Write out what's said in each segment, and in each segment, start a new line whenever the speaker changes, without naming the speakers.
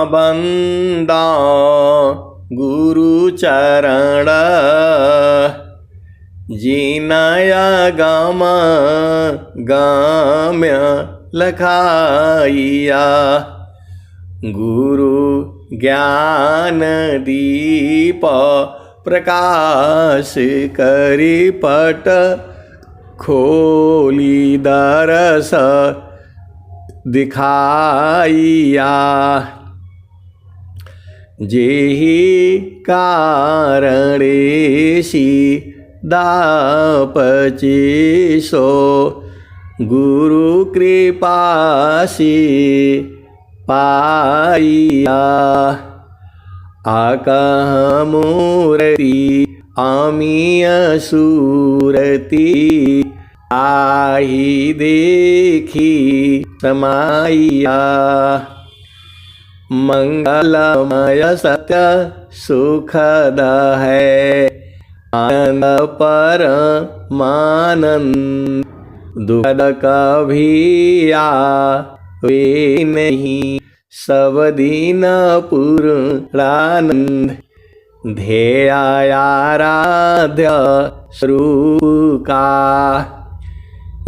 बंदा गुरु चरण जिनया गम गाम्य लखाइया। गुरु ज्ञान दीप प्रकाश करी पट खोली दरस दिखाइया। जेहि कारणेसी दापचीसो गुरु कृपासी पाइया। आकह मूर्ति अमीय सूरति आही देखी समाइया। मंगलमय सत्य सुखद है आनंद परमानंद। दुखद कभी आवे नहीं सब दिन पूर्णानंद। ध्येयाराध्य स्वरूप का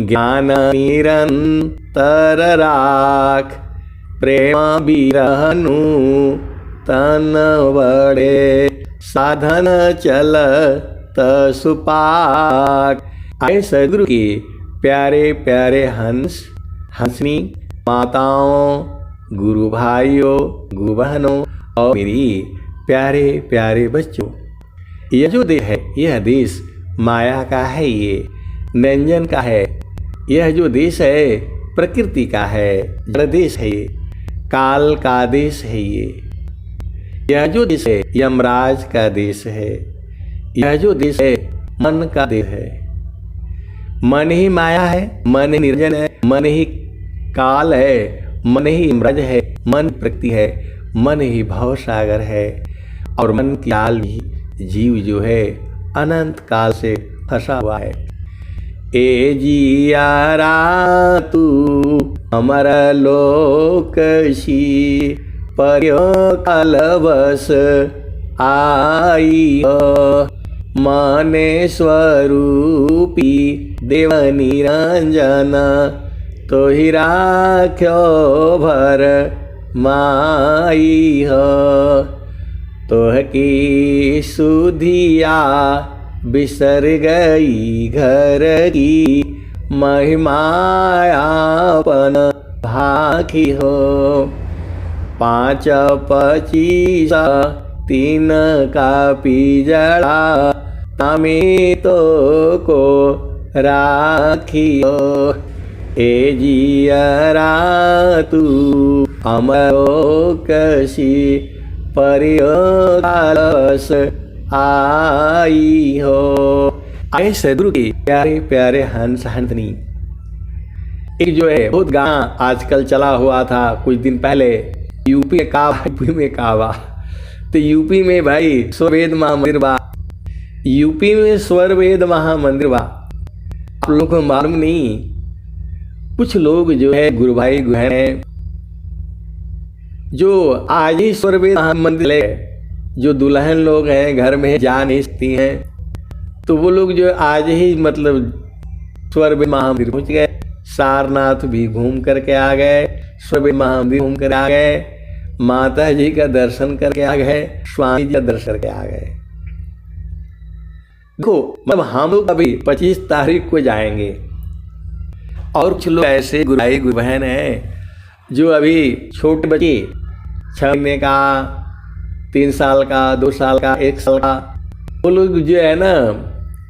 ज्ञान निरंतर राख। प्रेम बिरहनु तन बड़े साधन चलत सुपाक। आए सदगुरु के प्यारे प्यारे हंस हंसनी माताओं, गुरु भाइयों, गुरु बहनों और मेरी प्यारे प्यारे बच्चों, यह जो देश है यह देश माया का है, ये निरंजन का है। यह जो देश है प्रकृति का है, जड़ देश है, ये काल का देश है। यह जो देश है यमराज का देश है। यह जो देश है मन का देश है। मन ही माया है, मन ही निर्जन है, मन ही काल है, मन ही यमराज है, मन प्रकृति है, मन ही भव सागर है। और मन की काल भी जीव जो है अनंत काल से फंसा हुआ है। ए जियारा तू अमर लोकसी पर्यो कालवश आई। माने स्वरूपी देव निरंजन तो ही राख्यो भर माई हो। तोह की सुधिया बिसर गई घर की महिमायापन भाखी हो। 5 25 3 का पिजड़ा तमी तो को राखियो। ए जियरा तू अमरो कसी परियो कालस आई हो। आए सदगुरु के प्यारे प्यारे हंस हंसनी। एक जो है बहुत गाना आजकल चला हुआ था कुछ दिन पहले, यूपी में कावा। तो यूपी में भाई स्वरवेद महामंदिर बा, यूपी में स्वरवेद महामंदिर बा। आप लोगों को मालूम नहीं, कुछ लोग जो है गुरु भाई गुहन है जो आज ही स्वरवेद महामंदिर है, जो दुल्हन लोग हैं घर में जा नहीं सकती हैं, तो वो लोग जो आज ही मतलब स्वरवेद महामंदिर पहुँच गए। सारनाथ भी घूम करके आ गए, स्वरवेद महामंदिर घूम कर आ गए, माता जी का दर्शन करके आ गए, स्वामी जी का दर्शन करके आ गए। देखो मतलब हम लोग अभी 25 तारीख को जाएंगे और कुछ लोग ऐसे गुरु भाई गुरु बहन हैं जो अभी छोटे बच्चे 6 महीने का, 3 साल का, 2 साल का, 1 साल का, वो लोग जो है ना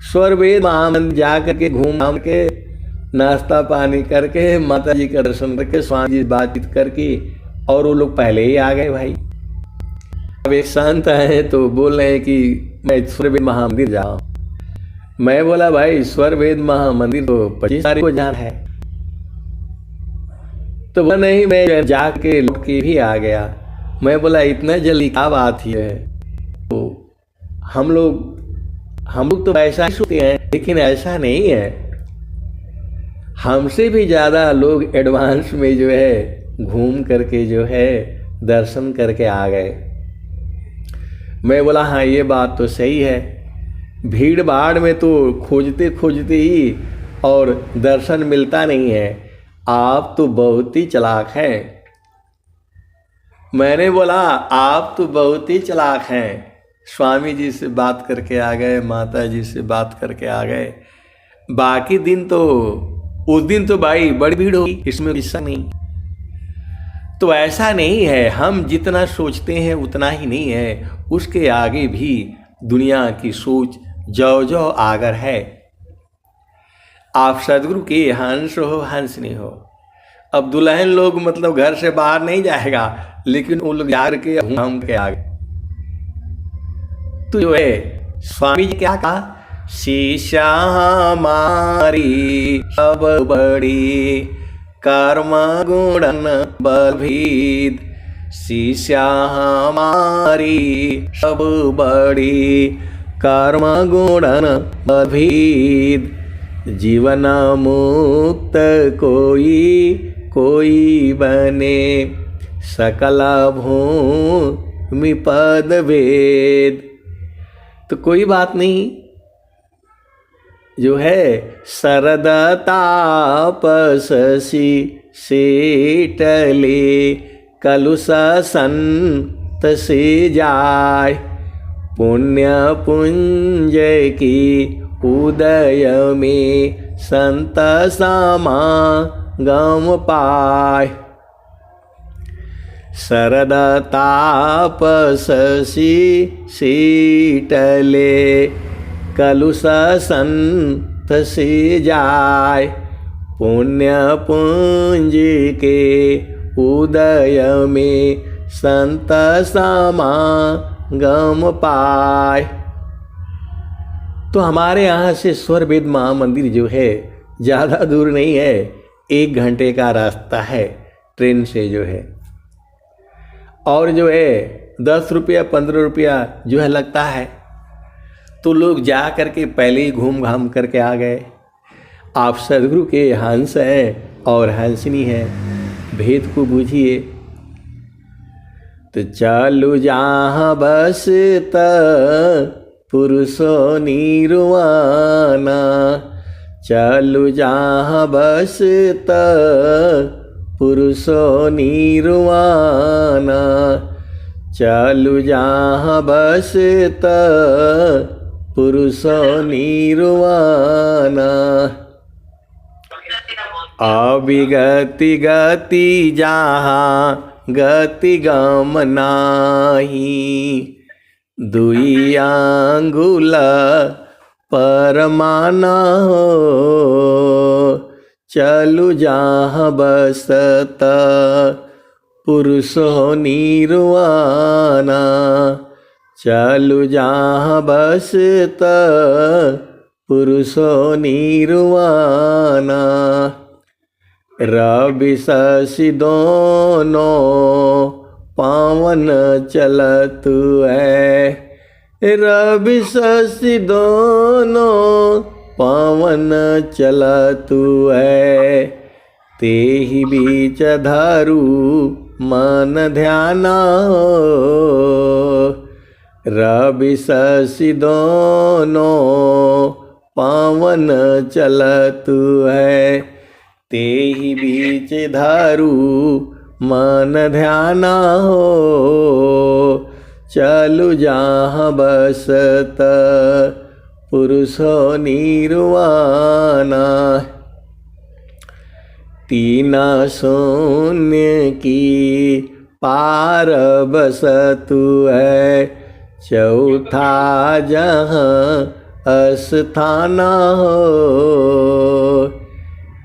स्वरवेद महामंदिर जा करके घूम घाम के नाश्ता पानी करके माता जी का दर्शन करके स्वामी जी बातचीत करके और वो लोग पहले ही आ गए भाई। अब एक संत है तो बोल रहे हैं कि मैं स्वरवेद महामंदिर जाऊँ। मैं बोला भाई स्वरवेद महामंदिर तो 25 तारीख को जाना है। तो बोला नहीं मैं जाके लौट के भी आ गया। मैं बोला इतना जल्दी क्या बात है। तो हम लोग तो ऐसा ही सोचते हैं, लेकिन ऐसा नहीं है। हमसे भी ज़्यादा लोग एडवांस में जो है घूम करके जो है दर्शन करके आ गए। मैं बोला हाँ ये बात तो सही है, भीड़ भाड़ में तो खोजते खोजते ही और दर्शन मिलता नहीं है, आप तो बहुत ही चालाक हैं। मैंने बोला आप तो बहुत ही चालाक हैं, स्वामी जी से बात करके आ गए, माता जी से बात करके आ गए, बाकी दिन तो उस दिन तो भाई बड़ी भीड़ होगी, इसमें हिस्सा नहीं। तो ऐसा नहीं है, हम जितना सोचते हैं उतना ही नहीं है, उसके आगे भी दुनिया की सोच जो जो आगर है। आप सदगुरु के हंस हो हंस नहीं हो। अब दुल्हन लोग मतलब घर से बाहर नहीं जाएगा, लेकिन वो लोग जा के घूम के आगे। तो जो है स्वामी जी क्या कहा, शीशा हमारी सब बड़ी कर्म गुणन बलभीद, शीशा हमारी सब बड़ी कर्म गुणन बलभीद, जीवन मुक्त कोई बने सकल भूमि पद वेद। तो कोई बात नहीं, जो है शरद तापस शीतले कलुष संत से जाय, पुण्य पुंज की उदय में संत समागम पाय। शरद तापस शीतले कलुष संत से जाय, पुण्य पुंज के उदय में संत समागम पाय। तो हमारे यहाँ से स्वरवेद महामंदिर जो है ज़्यादा दूर नहीं है, 1 घंटे का रास्ता है ट्रेन से जो है, और जो है 10 रुपया 15 रुपया जो है लगता है। तो लोग जा करके पहले ही घूम घाम करके आ गए। आप सदगुरु के हंस हैं और हंसनी है, भेद को बूझिए। तो चालू जहाँ बसता पुरुषो निर्वाणा, चालू जहाँ बसता पुरुषो निर्वाणा, चालू जहाँ बसता पुरुषो निर्वाणा, अविगति गति जहाँ गति गम नाही, दुई आंगुल परमाना हो, चलु जहाँ बसता पुरुषो निर्वाणा, चलु जहाँ बसता पुरुषो निर्वाणा, रवि शशि दोनों पावन चलत है, रवि शशि दोनों पावन चलत है, तेहि बीच धरु मन ध्याना हो, रवि शशि दोनों पावन चलत है, तेहि बीच धरु मन ध्याना हो, चलु जहाँ बसत पुरुषो निर्वाणा, तीन शून्य की पार बसतु है, चौथा जहाँ अस्थाना हो,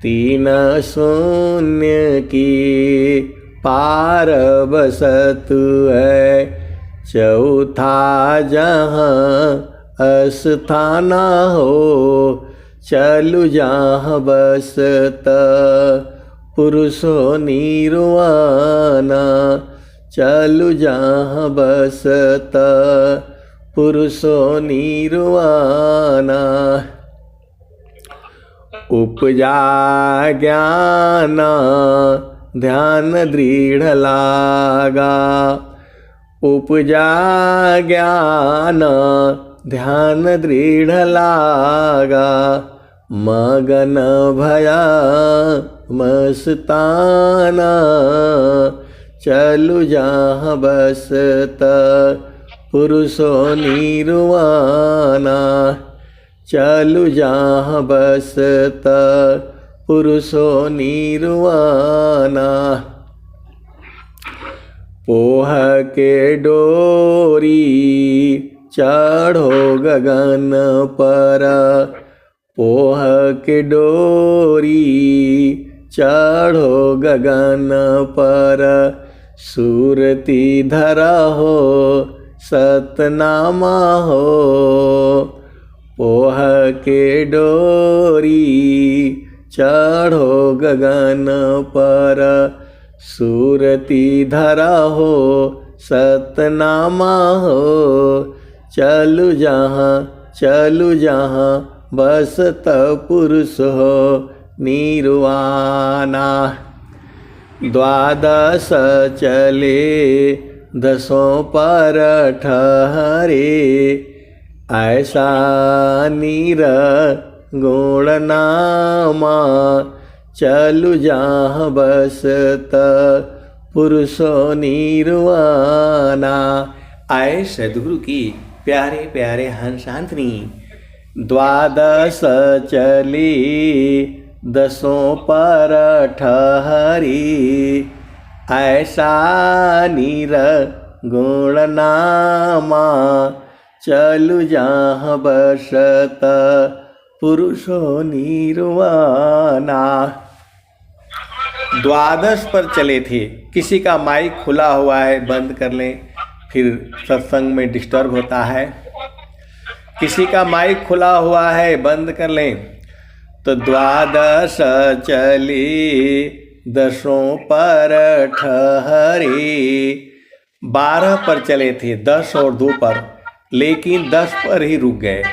तीन शून्य की पार बसतु है, चौथा जहाँ अस्थाना हो, चलु जहाँ बसत पुरुषो निर्वाणा, चलु जहाँ बसत पुरुषो निर्वाणा, उपजा ज्ञान ध्यान दृढ़ लागा। उपजा ज्ञान ध्यान दृढ़ लागा। मगन भया मस्ताना। चलु जहाँ बसत पुरुषो निर्वाणा। चलु जहाँ बसत पुरुषो निर्वाणा। पोह के डोरी चढ़ो गगन पर। पोह के डोरी चढ़ो गगन पर। सुरती धरा हो सतनामा हो। पोह के डोरी चढ़ो गगन पर। सुरती धरा हो सतनामा हो। चलु जहाँ बसत पुरुष हो निर्वाणा। द्वादश चले दसों पर ठहरे। ऐसा निर्गुण नामा। चलु जहाँ बसत पुरुषो निर्वाणा। आए सद्गुरु की प्यारे प्यारे हंसांतनी। द्वादश चली दसों पर ठहरी। ऐसा निर्गुण नामा। चलु जहाँ बसत पुरुषो निर्वाणा। द्वादश पर चले थे। किसी का माइक खुला हुआ है, बंद कर लें, फिर सत्संग में डिस्टर्ब होता है। किसी का माइक खुला हुआ है, बंद कर लें। तो द्वादश चली दसों पर ठहरी। 12 पर चले थे, 10 और 2 पर, लेकिन 10 पर ही रुक गए,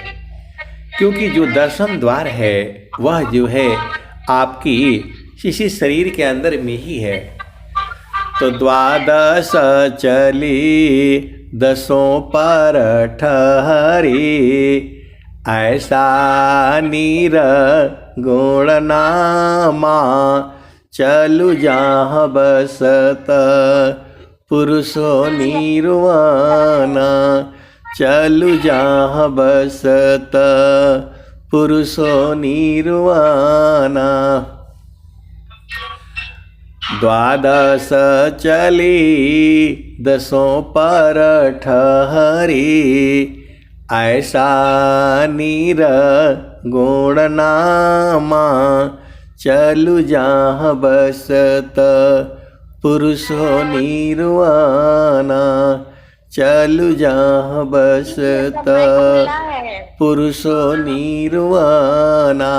क्योंकि जो दसम द्वार है वह जो है आपकी इसी शरीर के अंदर में ही है। तो द्वादश चली दसों पर ठहरी। ऐसा निर्गुण नामा। चलु जहाँ बसत पुरुषो निर्वाणा। चलु जहाँ बसत पुरुषो निर्वाणा। द्वादश चली दसों पर ठहरी। ऐसा निर्गुण नामा। चलु जहाँ बसत पुरुषो निर्वाणा। चलु जहाँ बसत पुरुषो निर्वाणा।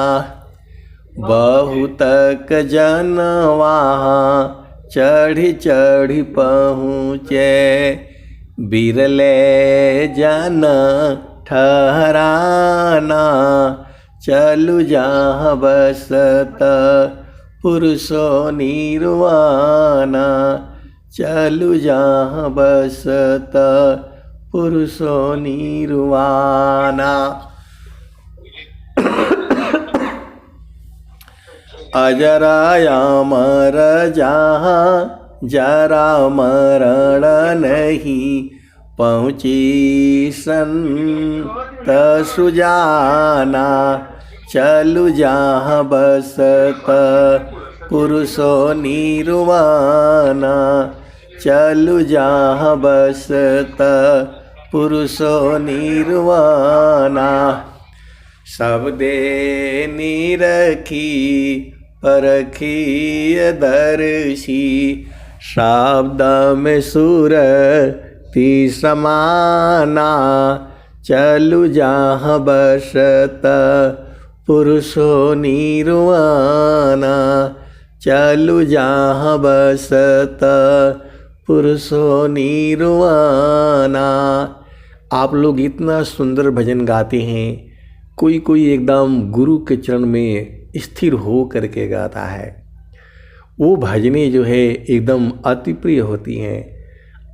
बहुतक जन वहाँ चढ़ी चढ़ी पहुँचे। बिरले जन ठहराना। चलु जहाँ बसत पुरुषो निर्वाणा। चलु जहाँ बसत पुरुषो निर्वाणा। अजरा अमर जहाँ जरा मरण नहीं। पहुँची संत सुजाना। चलु जहाँ बसत पुरुषो निर्वाणा। चलु जहाँ बसत पुरुषो निर्वाणा। सब दे निरखी परखी दर्शी। शब्द में सुरति समाना। चलु जहाँ बसत पुरुषो निर्वाणा। चलु जहाँ बसत पुरुषो निर्वाणा। आप लोग इतना सुंदर भजन गाते हैं। कोई एकदम गुरु के चरण में स्थिर हो करके गाता है। वो भजनें जो है एकदम अति प्रिय होती हैं,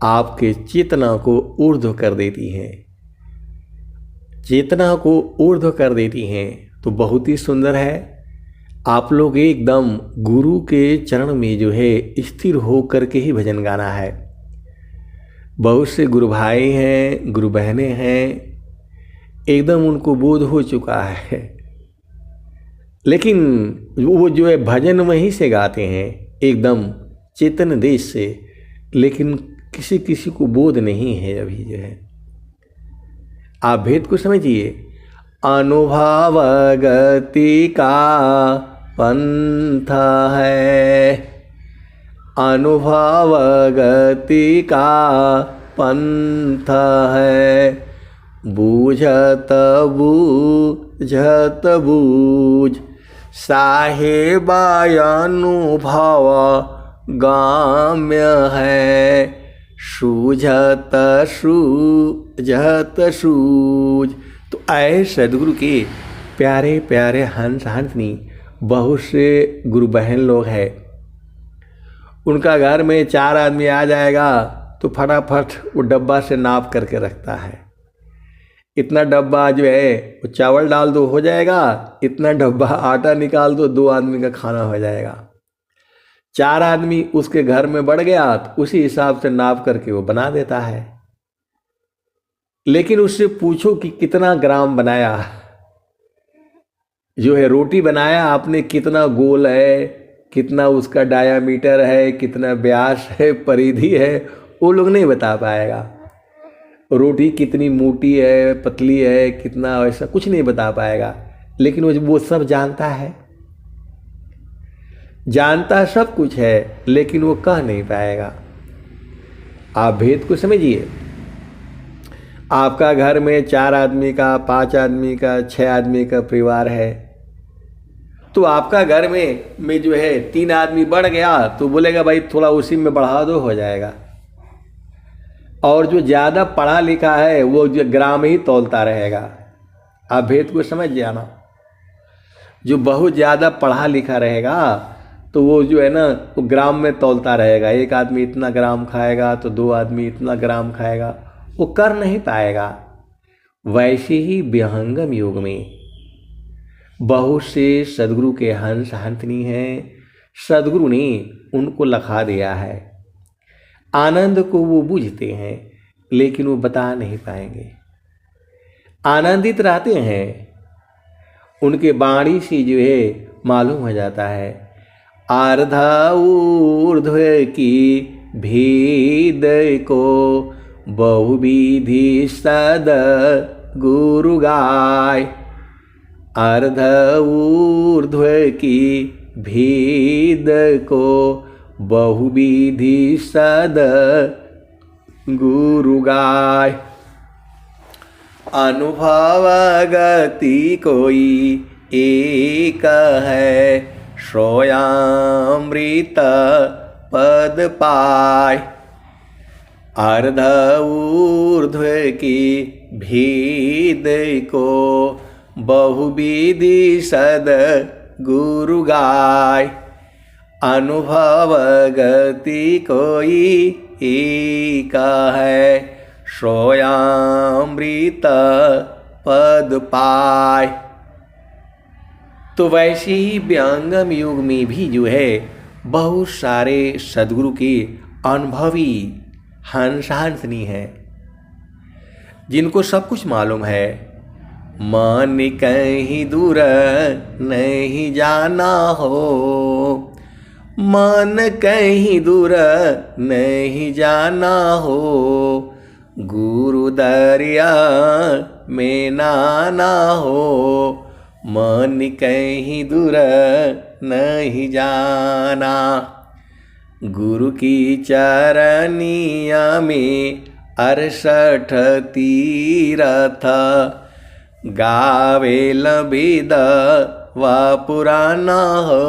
आपके चेतना को ऊर्ध्व कर देती हैं, चेतना को ऊर्ध्व कर देती हैं। तो बहुत ही सुंदर है। आप लोग एकदम गुरु के चरण में जो है स्थिर हो कर के ही भजन गाना है। बहुत से गुरु भाई हैं, गुरु बहनें हैं, एकदम उनको बोध हो चुका है, लेकिन वो जो है भजन वहीं से गाते हैं एकदम चेतन देश से, लेकिन किसी किसी को बोध नहीं है अभी जो है। आप भेद को समझिए। अनुभव गति का पंथ है, अनुभव गति का पंथ है, बूझत बूझत बूझ, साहेबा अनुभव गाम्य है, सूझत सूझत सूझ। तो आए सदगुरु के प्यारे प्यारे हंस हंसनी बहुत से गुरु बहन लोग हैं, उनका घर में 4 आदमी आ जाएगा तो फटाफट वो डब्बा से नाप करके रखता है। इतना डब्बा जो है वो चावल डाल दो हो जाएगा, इतना डब्बा आटा निकाल दो 2 आदमी का खाना हो जाएगा। 4 आदमी उसके घर में बढ़ गया तो उसी हिसाब से नाप करके वो बना देता है। लेकिन उससे पूछो कि कितना ग्राम बनाया, जो है रोटी बनाया आपने, कितना गोल है, कितना उसका डायामीटर है, कितना व्यास है, परिधि है, वो लोग नहीं बता पाएगा। रोटी कितनी मोटी है, पतली है, कितना, ऐसा कुछ नहीं बता पाएगा। लेकिन वो सब जानता है, जानता सब कुछ है, लेकिन वो कह नहीं पाएगा। आप भेद को समझिए। आपका घर में 4 आदमी का, 5 आदमी का, 6 आदमी का परिवार है, तो आपका घर में जो है 3 आदमी बढ़ गया तो बोलेगा भाई थोड़ा उसी में बढ़ा दो हो जाएगा। और जो ज़्यादा पढ़ा लिखा है वो जो ग्राम ही तौलता रहेगा। आप भेद को समझ जाना। जो बहुत ज़्यादा पढ़ा लिखा रहेगा तो वो जो है ना वो ग्राम में तौलता रहेगा। 1 आदमी इतना ग्राम खाएगा तो 2 आदमी इतना ग्राम खाएगा, वो कर नहीं पाएगा। वैसे ही विहंगम योग में बहुत से सदगुरु के हंस हंसनी हैं, सदगुरु ने उनको लखा दिया है। आनंद को वो बूझते हैं लेकिन वो बता नहीं पाएंगे। आनंदित रहते हैं, उनके वाणी से जो है मालूम हो जाता है। आर्धा ऊर्ध्व की भेद को बहुविधि सद गुरु गाय, अर्ध ऊर्ध्व की भेद को बहुविधि सद गुरु गाय। अनुभव गति कोई एक है, श्रोयामृत पद पाय, अर्ध ऊर्ध्व की भेद को बहुविधि सद गुरु गाय। अनुभव गति कोई एक है, श्रोयामृत पद पाय। तो वैसे ही व्यंगम युग में भी जो है बहुत सारे सदगुरु के अनुभवी हंस हंसनी है, जिनको सब कुछ मालूम है। मन कहीं दूर नहीं जाना हो, मन कहीं दूर नहीं जाना हो, गुरु दरिया में नाना हो, मन कहीं दूर नहीं जाना। गुरु की चरनिया में 68 तीरथ, गावे लबीद व पुराना हो,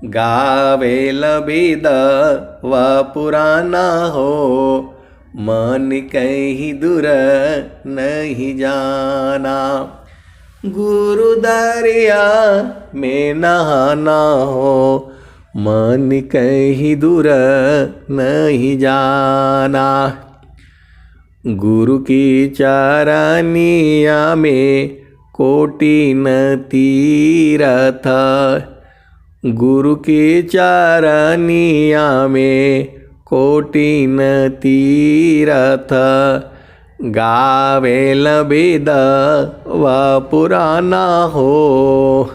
गावे लबीद व पुराना हो, मन कहीं दूर नहीं जाना। गुरु दरिया में नहाना हो, मन कहीं दूर नहीं जाना। गुरु की चरनिया में कोटि न तीरथ। गुरु की चरनिया में कोटि न तीरथ। गावेल वेद व पुराना हो।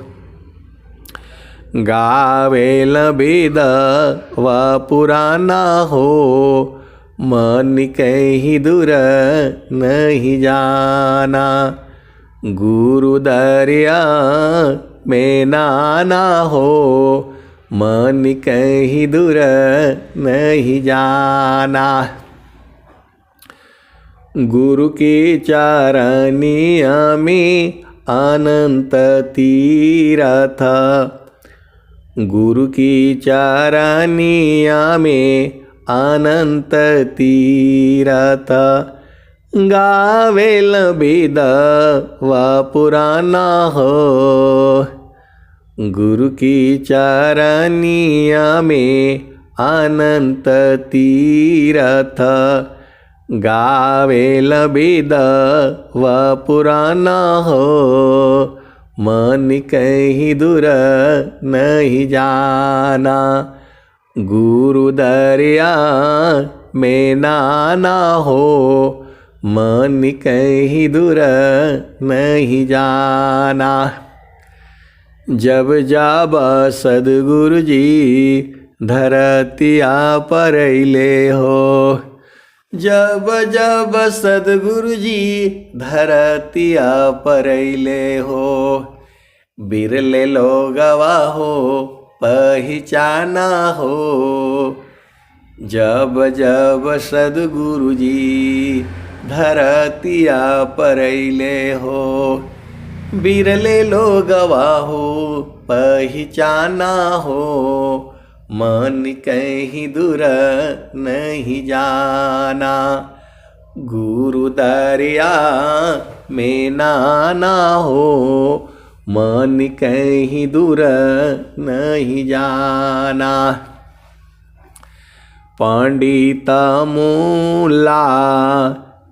गावेल वेद व पुराना हो। मन कहीं दूर नहीं जाना। गुरु दरिया में नाना हो। मन कहीं दूर नहीं जाना। गुरु की चरनिया में अनंत तीरथ। गुरु की चरनिया में अनंत तीरथ। गावेल वेद व पुराना हो। गुरु की चरनिया में अनंत तीरथ। गावेल वेद व पुराना हो। मन कहीं दूर नहीं जाना। गुरु दरिया में नाना हो। मन कहीं दूर नहीं जाना। जब जब सद्गुरु जी धरतिया परैले हो। जब जब सद्गुरु जी धरतिया परैले हो। बिरले लोगवा हो पहचाना हो। जब जब सद्गुरु जी धरतिया परैले हो। बिरले लोगवा हो पहचाना हो। मन कहीं दूर नहीं जाना। गुरु दरिया में नाना हो। मन कहीं दूर नहीं जाना। पंडित मूला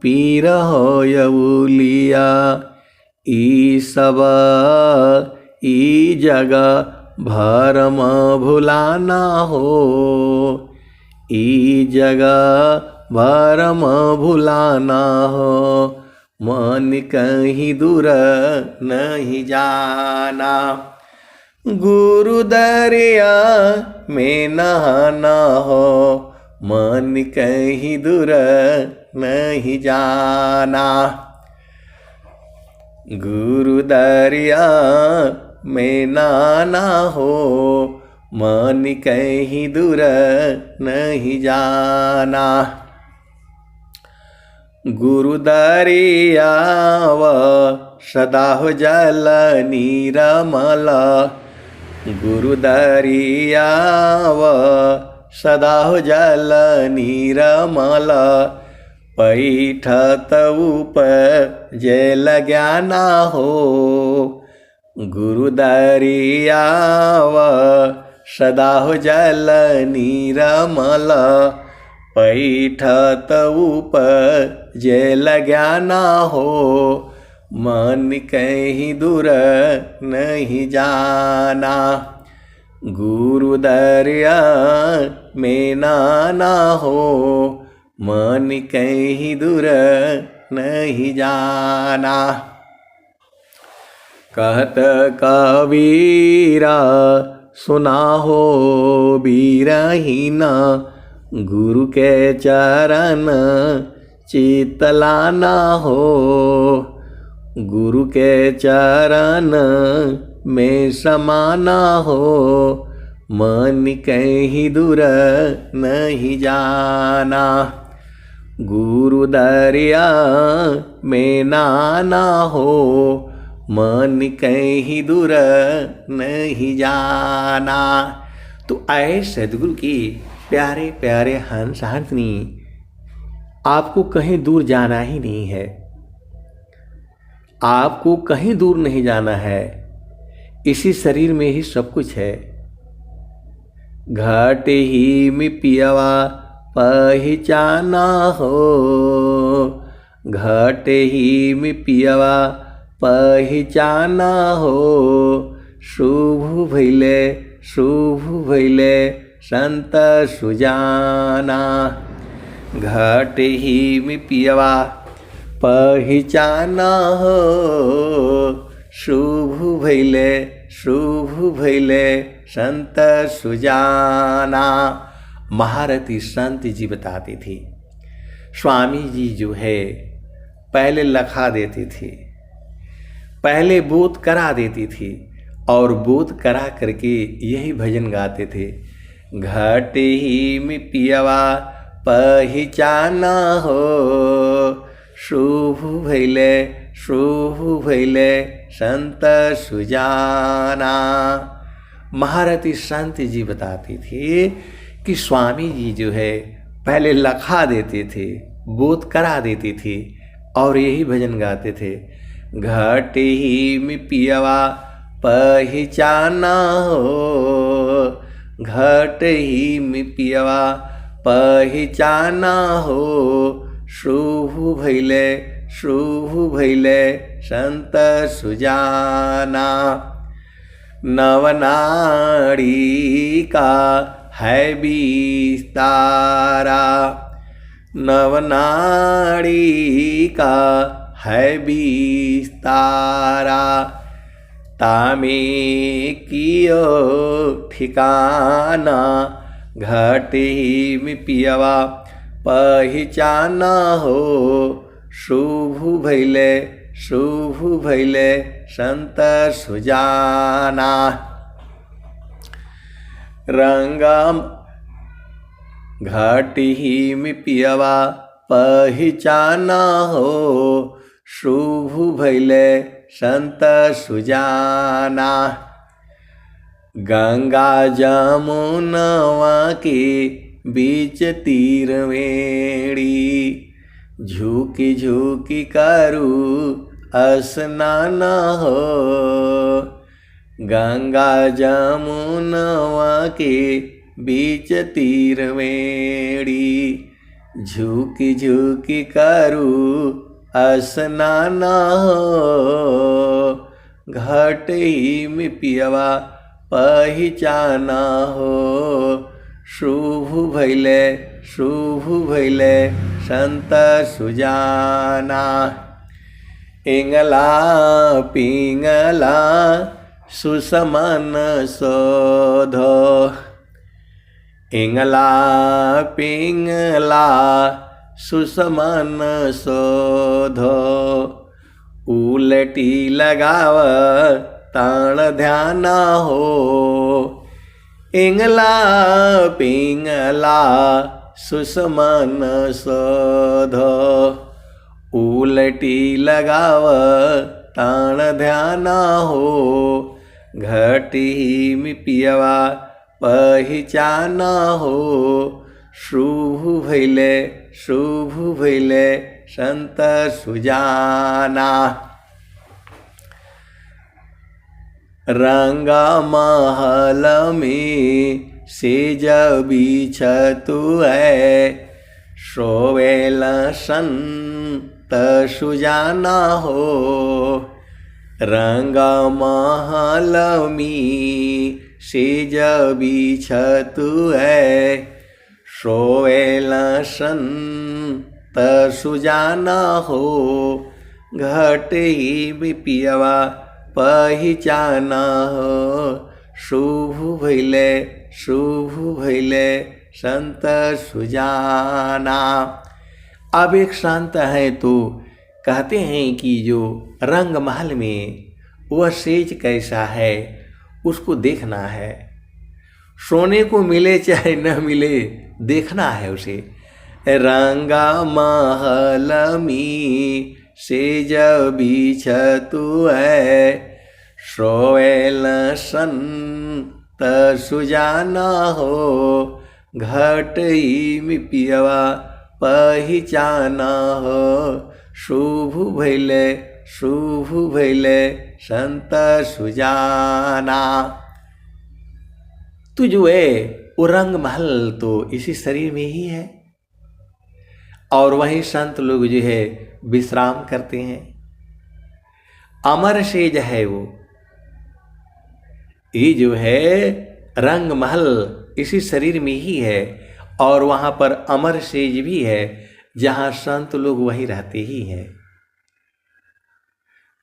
पीर होयउलिया। ई सब ई जगह भरम भुलाना हो। ई जगह भरम भुलाना हो। मन कहीं दूर नहीं जाना। गुरु दरिया में नहाना हो। मन कहीं दूर नहीं जाना। गुरु दरिया में नाना हो। मन कहीं दूर नहीं जाना। गुरु दरिया व सदा हो जल निरमल। गुरु दरिया व सदा हो जल निरमल। पैठत ऊपर जल ज्ञाना हो। गुरु दरिया व सदा हो जल निरमल। पैठत ऊपर जल ज्ञाना हो। मन कहीं दूर नहीं जाना। गुरु दरिया में नाना हो। मन कहीं दूर नहीं जाना। कहत कबीरा सुना हो बीरहीना। गुरु के चरण चितलाना हो। गुरु के चरण में समाना हो। मन कहीं दूर नहीं जाना। गुरु दरिया में नाना हो। मन कहीं दूर नहीं जाना। तो आए सद्गुरु की प्यारे प्यारे हंस हंसनी, आपको कहीं दूर जाना ही नहीं है। आपको कहीं दूर नहीं जाना है। इसी शरीर में ही सब कुछ है। घट ही में पियवा पहचाना हो, घट ही में पियवा पहचाना हो। शुभ भैले संत सुजाना, घट ही में पियवा पहचाना हो। शुभ भैले संत सुजाना। महारथी संत जी बताती थी, स्वामी जी जो है पहले लखा देती थी, पहले बोध करा देती थी और बोध करा करके यही भजन गाते थे। घट ही में पियवा पहचाना हो, शुभ भैले संत सुजाना। महारथी संत जी बताती थी कि स्वामी जी जो है पहले लखा देते थे, बोध करा देती थी और यही भजन गाते थे। घट ही में पियवा पहचाना हो, घट ही में पियवा पहचाना हो। शुभ भैले संत सुजाना। नवनाड़ी का है विस्तारा, नवनाड़ी का है विस्तारा। तामे कियो ठिकाना, घट ही में पियवा पहचाना हो। शुभ भैले संत सुजाना। रंगम घट ही में पियवा पहचाना हो। शुभ भैले संत सुजाना। गंगा जमुनवा के बीच तीर वेणी, झुकी झुकी करू स्नान हो। गंगा जमुनवा के बीच तीर वेणी, झुकी झुकी करू स्नान हो। घट ही में पियवा पहचाना हो। शुभ भैले संत सुजाना। इंगला पिंगला सुसमन शोधो, इंगला पिंगला सुसमन शोधो। उलटी लगाव ताण ध्याना हो। इंगला पिंगला सुसमन शोधो। उलटी लगाव ताण ध्याना हो। घट ही में पियवा पहचाना हो। शुभ भैले संत सुजाना। रंगा महल में सेज बिछतु है, सोवेल संत सुजाना हो। रंगा महल में सेज बिछतु है, सोवेल संत सुजाना हो। घट ही में पियवा पहचाना हो। शुभ भैले संत सुजाना। अब एक संत है तो कहते हैं कि जो रंग महल में वह सेज कैसा है उसको देखना है। सोने को मिले चाहे न मिले, देखना है उसे। रंगा महल में सेज बिछतु है, सोवेल संत सुजाना हो। घट ही में पियवा पहचाना हो। शुभ भैले संत सुजाना। तू जो है वो रंग महल तो इसी शरीर में ही है, और वहीं संत लोग जो है विश्राम करते हैं। अमर सेज है वो, ये जो है रंग महल इसी शरीर में ही है, और वहाँ पर अमर सेज भी है जहाँ संत लोग वहीं रहते ही हैं।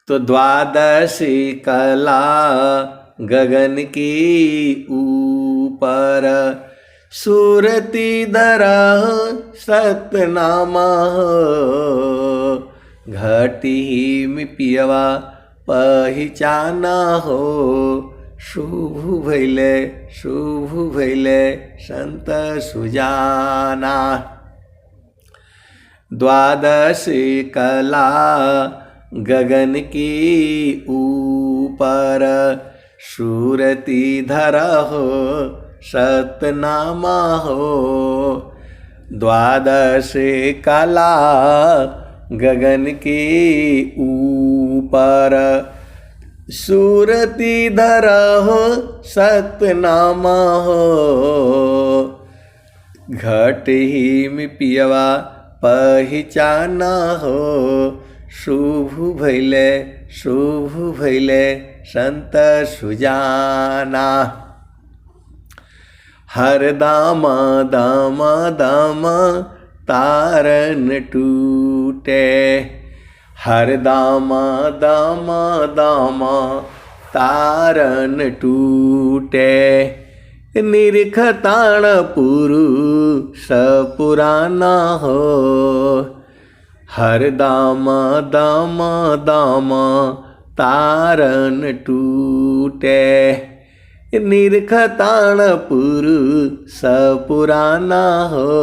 तो द्वादशी कला गगन की ऊपर, सूरती दरह सतनामा, घटी में पियवा पहचाना हो, शुभ भैले संत सुजाना। द्वादशी कला गगन की ऊपर, सूरती धरा हो सतनामा हो। द्वादशी कला गगन की ऊपर, सूरती धरा हो सतनामा हो, घट ही में पियवा पहचाना हो, शुभ भैले संत सुजाना। हर दामा दामा दामा तारन टूटे, हर दामा दामा दामा तारन टूटे, निरखताण पुरुष पुराना हो, हर दामा दामा दामा तारन टूटे, निरखताण पुरुष पुराना हो,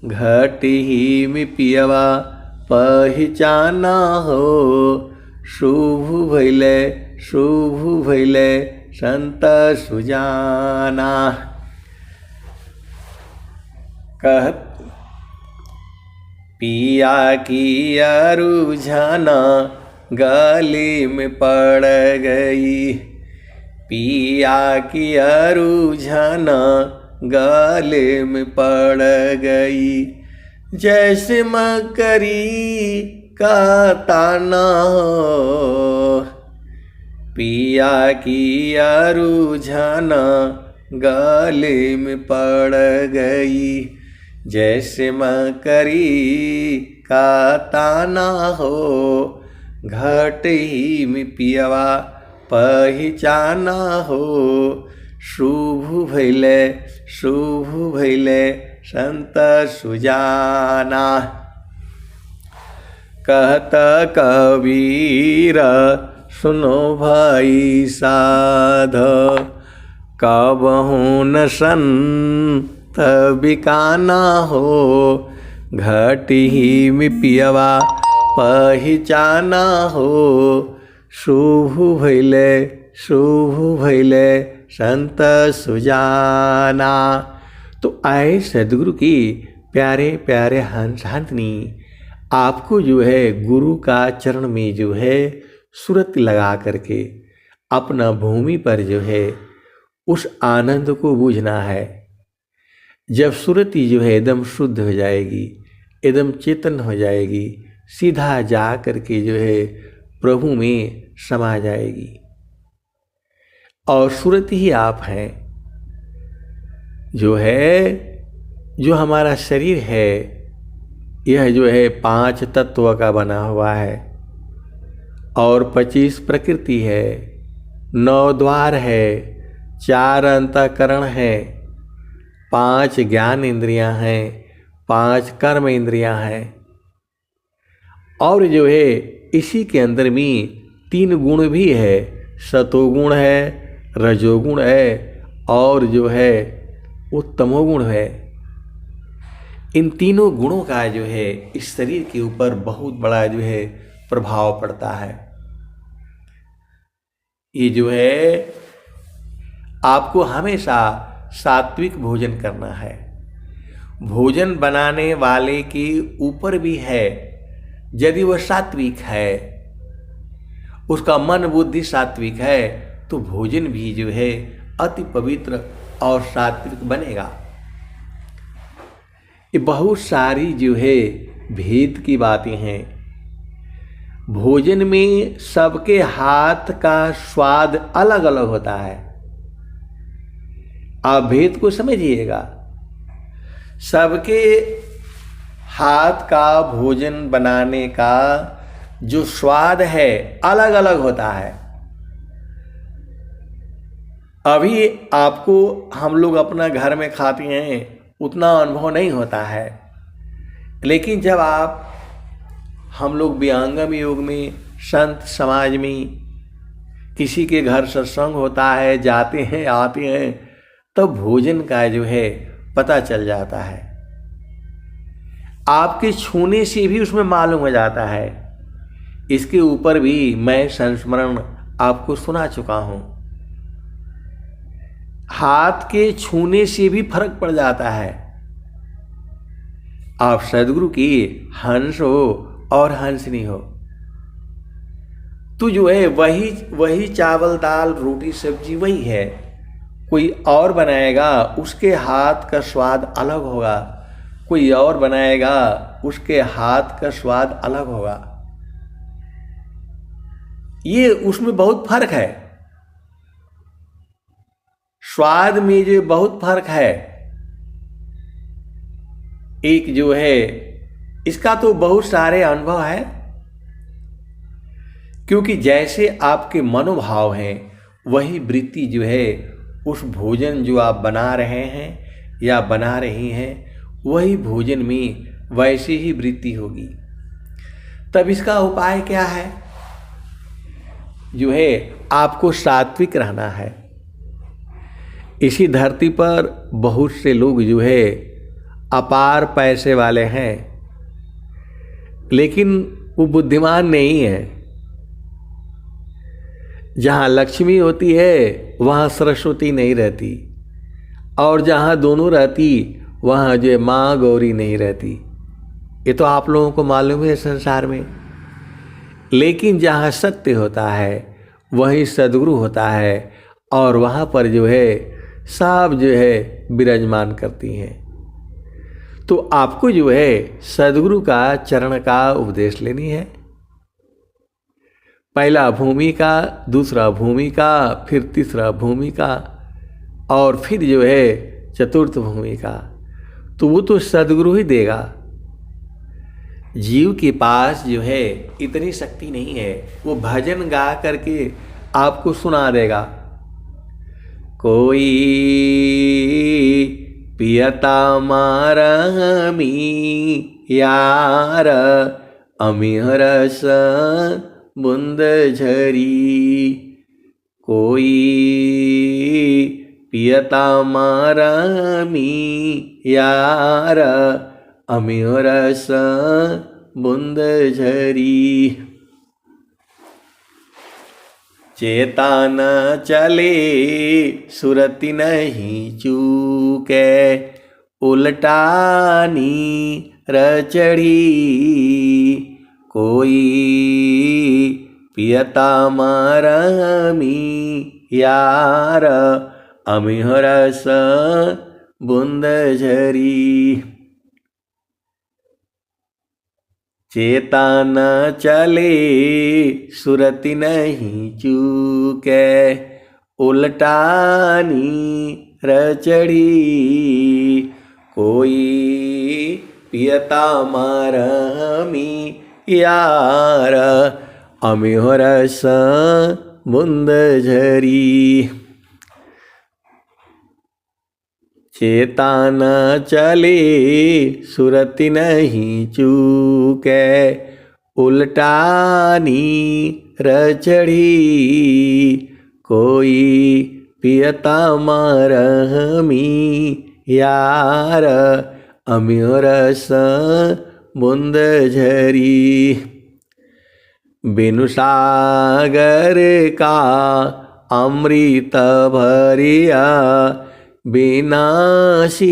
घट ही में पियवा पहचाना हो, शुभ भैले संत सुजाना। कहत पिया की अरुझाना गली में पड़ गई, पिया की अरुझाना गले में पड़ गई, जैसे मकरी का ताना हो, पिया की अरुझाना गले में पड़ गई, जैसे मकरी का ताना हो, घट ही में पियवा पहचाना हो, शुभ भैले संत सुजाना। कहत कबीर सुनो भाई साध, कबहू न संत बिकाना हो, घट ही में पियवा पहचाना हो, शुभ भैले संत सुजाना। तो आए सदगुरु की प्यारे प्यारे हंस हंसनी, आपको जो है गुरु का चरण में जो है सुरत लगा करके अपना भूमि पर जो है उस आनंद को बूझना है। जब सुरती जो है एकदम शुद्ध हो जाएगी, एकदम चेतन हो जाएगी, सीधा जा करके जो है प्रभु में समा जाएगी। और सुरत ही आप हैं, जो हमारा शरीर है, यह जो है 5 तत्व का बना हुआ है, और 25 प्रकृति है, 9 द्वार है, 4 अंतःकरण है, 5 ज्ञान इंद्रियां हैं, 5 कर्म इंद्रियां हैं, और जो है इसी के अंदर में 3 गुण भी है, सतोगुण है, रजोगुण है, और जो है वो तमोगुण है। इन तीनों गुणों का जो है इस शरीर के ऊपर बहुत बड़ा जो है प्रभाव पड़ता है। ये जो है आपको हमेशा सात्विक भोजन करना है। भोजन बनाने वाले के ऊपर भी है, यदि वह सात्विक है, उसका मन बुद्धि सात्विक है, तो भोजन भी जो है अति पवित्र और सात्विक बनेगा। ये बहुत सारी जो है भेद की बातें हैं। भोजन में सबके हाथ का स्वाद अलग अलग होता है। आप भेद को समझिएगा। सबके हाथ का भोजन बनाने का जो स्वाद है अलग अलग होता है। अभी आपको हम लोग अपना घर में खाते हैं उतना अनुभव नहीं होता है, लेकिन जब आप हम लोग विहंगम योग में, संत समाज में किसी के घर सत्संग होता है, जाते हैं आते हैं, तो भोजन का जो है पता चल जाता है। आपके छूने से भी उसमें मालूम हो जाता है। इसके ऊपर भी मैं संस्मरण आपको सुना चुका हूं। हाथ के छूने से भी फर्क पड़ जाता है। आप सदगुरु की हंस हो और हंसनी हो तो जो है वही चावल दाल रोटी सब्जी वही है। कोई और बनाएगा उसके हाथ का स्वाद अलग होगा, कोई और बनाएगा उसके हाथ का स्वाद अलग होगा। ये उसमें बहुत फर्क है। स्वाद में जो बहुत फर्क है। एक जो है इसका तो बहुत सारे अनुभव है, क्योंकि जैसे आपके मनोभाव हैं वही वृत्ति जो है उस भोजन जो आप बना रहे हैं या बना रही हैं वही भोजन में वैसे ही वृत्ति होगी। तब इसका उपाय क्या है? जो है आपको सात्विक रहना है। इसी धरती पर बहुत से लोग जो है अपार पैसे वाले हैं, लेकिन वो बुद्धिमान नहीं है। जहाँ लक्ष्मी होती है वहाँ सरस्वती नहीं रहती, और जहाँ दोनों रहती वहाँ जो है माँ गौरी नहीं रहती। ये तो आप लोगों को मालूम है संसार में। लेकिन जहाँ सत्य होता है वहीं सद्गुरु होता है, और वहाँ पर जो है सब जो है विराजमान करती हैं। तो आपको जो है सद्गुरु का चरण का उपदेश लेनी है। पहला भूमि का, दूसरा भूमि का, फिर तीसरा भूमि का, और फिर जो है चतुर्थ भूमि का। तो वो तो सद्गुरु ही देगा। जीव के पास जो है इतनी शक्ति नहीं है, वो भजन गा करके आपको सुना देगा। कोई पियता मारमी यार अमिहरस बुंद झरी। कोई पियता मारमी यार अमिहरस बुंद झरी। चेता न चले सुरति नहीं चूके, उलटानी रचड़ी। कोई पियता मारमी यार अमिहरस बुंद झरी। चेता न चले सुरति नहीं चूके, उलटानी रचड़ी। कोई पियता मारमी यार अमिहरस बुंद झरी। चेता न चले सुरति नहीं चूके, उलटानी रचड़ी। कोई पियता मारमी यार अमिहरस बुंद झरी। बिनु सागर का अमृत भरिया, विनाशी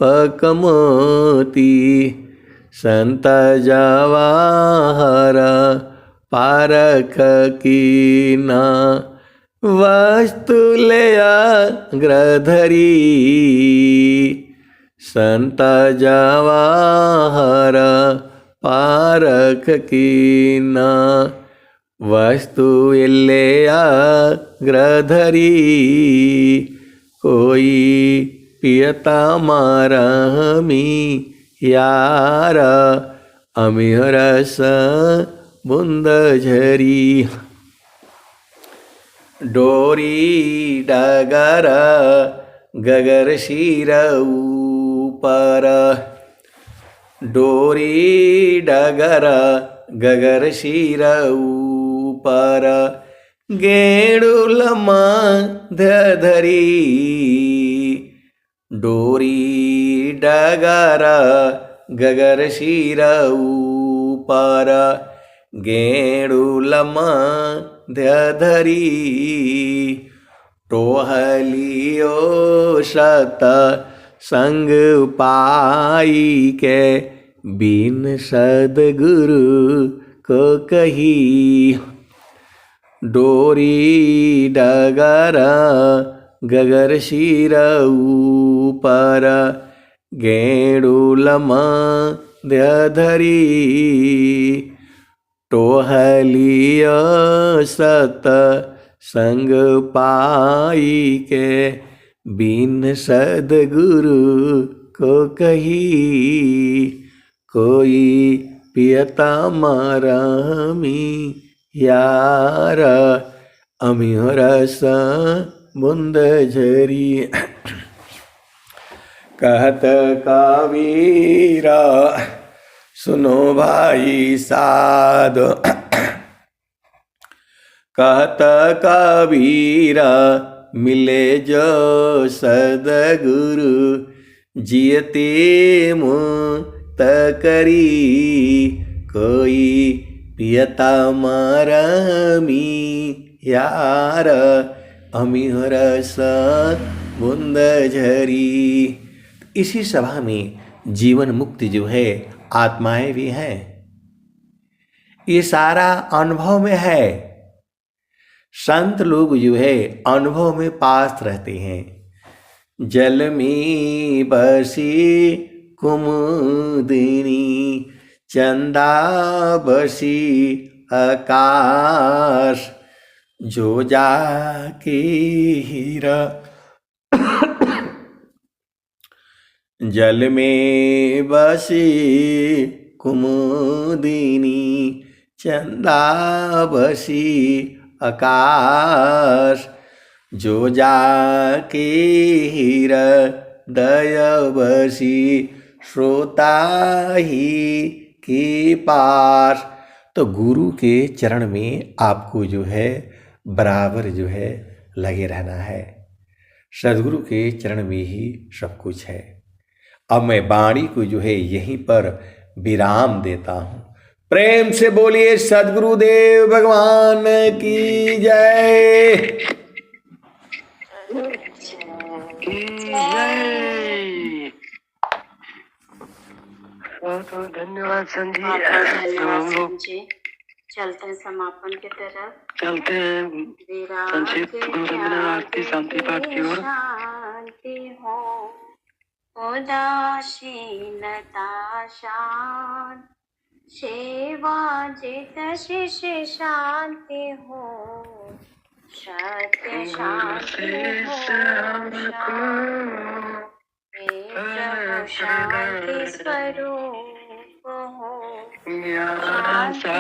पकमोती। संत जवाहर पारख कीना, वस्तुलया ग्रधरी संत जवाहर पारख कीना वस्तु इल्लेया ग्रधरी कोई पियता मारमी यार अमिहरस बुंद झरी डोरी डगर गगर शिर ऊपर डोरी डगर गगर शिर ऊपर गेड़ुल मध्य धरी डोरी डगर गगर शिर ऊपर गेड़ुल मध्य धरी टोहलियो सत संग पाई के बिन सदगुरु को कही डोरी डगर गगर शिर ऊपर गेड़ुल मध्य धरी टोहलियो सत संग पाई के बिन सदगुरु को कही कोई पियता मारमी यार अमिहरस बुंद झरी कहत कबीरा सुनो भाई साधो कहत कबीरा मिले जो सदगुरु जियते मुक्त करी कोई पियता मारमी यार अमिहरस बुंद झरी। इसी सभा में जीवन मुक्ति जो है आत्माएं भी हैं, ये सारा अनुभव में है। संत लोग जो है अनुभव में पास रहते हैं। जल में बसी कुमुदिनी चंदा बसी आकाश जो जाके हीरा जल में बसी कुमुदिनी चंदा बसी आकाश जो जाके हृदय बसी श्रोता ही के पास। तो गुरु के चरण में आपको जो है बराबर जो है लगे रहना है। सदगुरु के चरण में ही सब कुछ है। अब मैं वाणी को जो है यहीं पर विराम देता हूँ। प्रेम से बोलिए सदगुरुदेव भगवान की जय।
बहुत धन्यवाद संजी।
चलते हैं समापन की तरफ,
चलते हैं संक्षिप्त गुरुवंदना आरती शांति पाठ की ओर।
शांति हो उदासीनता शांत सेवा जित शिष्य शांति हो सत्य शांति हो प्रभु शांति स्वरूप हो शांति